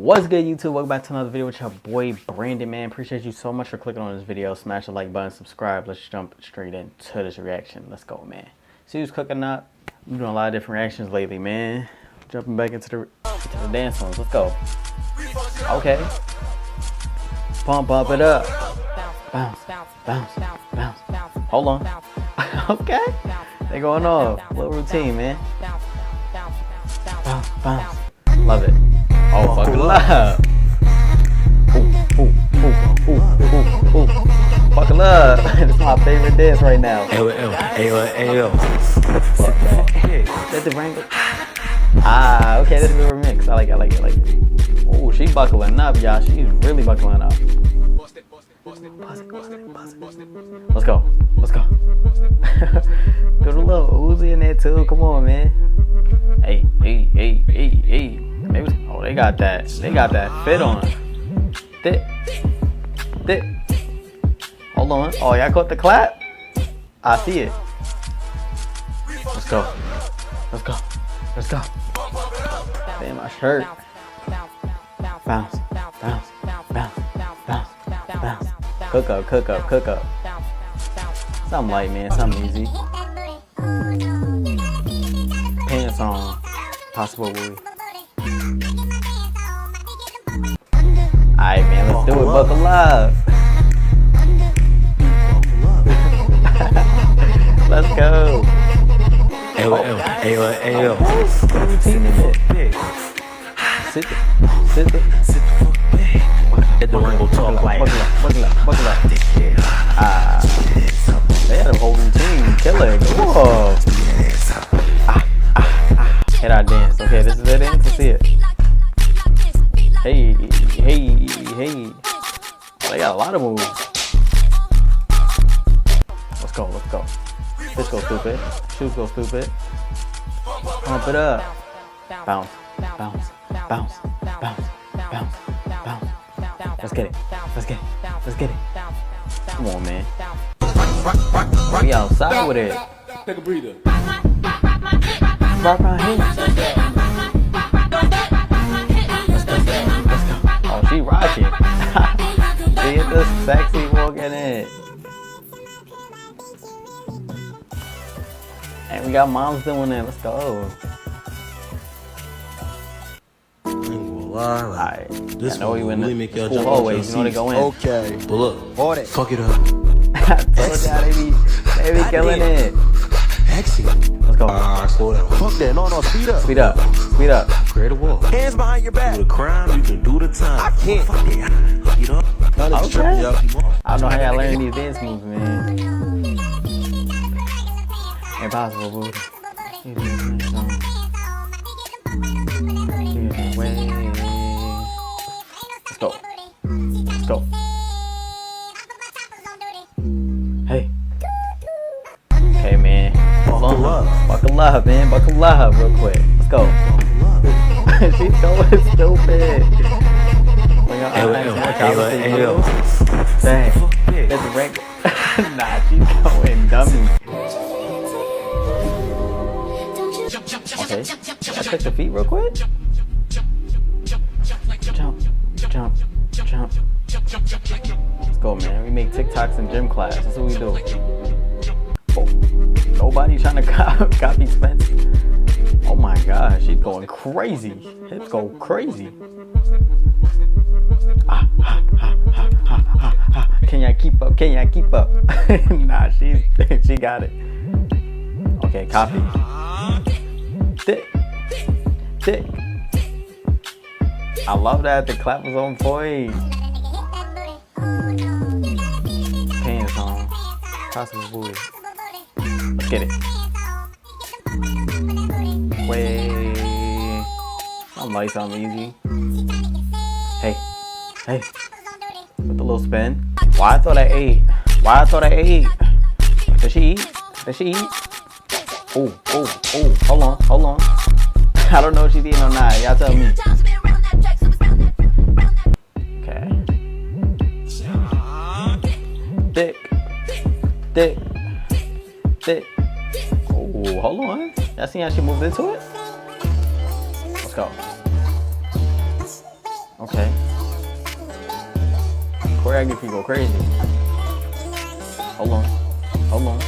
What's good, YouTube? Welcome back to another video with your boy Brandon, man. Appreciate you so much for clicking on this video. Smash the like button, subscribe. Let's jump straight into this reaction. Let's go, man. See who's cooking up. I'm doing a lot of different reactions lately, man. Jumping back into the dance ones. Let's go. Okay. Pump it up. Bounce, bounce, bounce. Hold on. Okay. They going off. Little routine, man. Bounce, bounce. Love it. Oh, fucking love. Ooh. Fucking love. This is my favorite dance right now. Ayo. That's the Wrangler. Ah, okay, this is a remix. I like it. Oh, she buckling up, y'all. She's really buckling up. Let's go. Go to little Uzi in there too. Come on, man. Hey. Oh, they got that fit on. Thick. Hold on. Oh, y'all caught the clap? I see it. Let's go. Damn, my shirt. Bounce. Cook up. Something light, man. Something easy. Pants on. Possible movie. Alright, man. Let's do it. Buckle up. Let's go. Ayo. Routine in it. Sit. Let the Wrangler talk like. Buckle up. They had a whole routine. Killer. Whoa. Hit our dance. Okay, this is their dance. Let's see it. Hey. Oh, they got a lot of moves. Let's go. This go stupid. Shoes go stupid. Pump it up. Bounce. Let's get it. Come on, man. We outside with it. Take a breather. Rock my hips. Let's go. Oh, she rocking. She hit the sexy walk in it. And we got moms doing it. Let's go. Alright. This I know you in really the make y'all school jump hallways. You know they go in. Okay. But look, fuck it up. I told y'all they be killing it. Excellent. Let's go. Slow down. Fuck that. No, speed up. Speed up. Create a wall. Hands behind your back. Do the crime, you can do the time. I can't. Fuck it. Get up. Okay. I don't know how y'all learn these dance moves, man. Impossible, boo. Let's go. Hey. Okay, man. Buckle up, man. Buckle up real quick. Let's go. She's going stupid. Ayo. Dang. That's a rank. Nah, she's going dummy. Okay. Can I touch your feet real quick? Jump. Let's go, man. We make TikToks in gym class. That's what we do. Oh, nobody trying to copy Spence. Oh my gosh, she's going crazy. Hips go crazy. Can y'all keep up? Nah, she got it. Okay, copy. Thick. I love that the clap was on point. Pants on. Possible booty. Let's get it. Way. Something easy. Hey. With the little spin. Why I thought I ate? Did she eat? Oh. Hold on. I don't know if she's eating or not. Y'all tell me. Okay. Thick. Oh, hold on. Y'all see how she moved into it? Let's go. Okay. Choreography go crazy. Hold on. Hold on.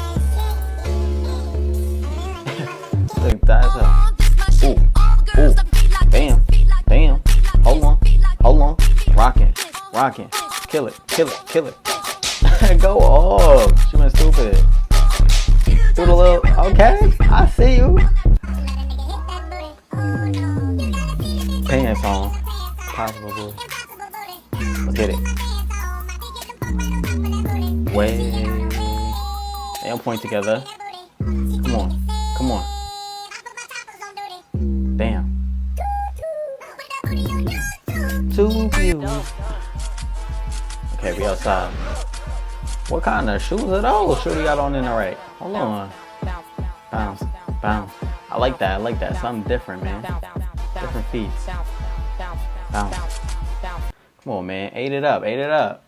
Look, that's up. Ooh. Ooh. Damn. Damn. Hold on. Hold on. Rocking. Rocking. Kill it. Kill it. Kill it. Go off. She went stupid. Do the little. Okay. I see you. Pants on. Possible blue. Let's get it. Way. They don't point together. Come on. Come on. Damn. Two views. Okay, we outside. What kind of shoes are those? Shorty got on in the right. Hold on. Bounce. Bounce. I like that. I like that. Something different, man. Different feet. Bounce. Come on, man. Ate it up. Ate it up.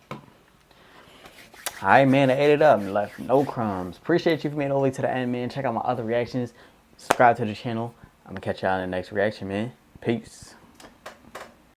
Alright, man. I ate it up and left no crumbs. Appreciate you for being all the way to the end, man. Check out my other reactions. Subscribe to the channel. I'm going to catch y'all in the next reaction, man. Peace.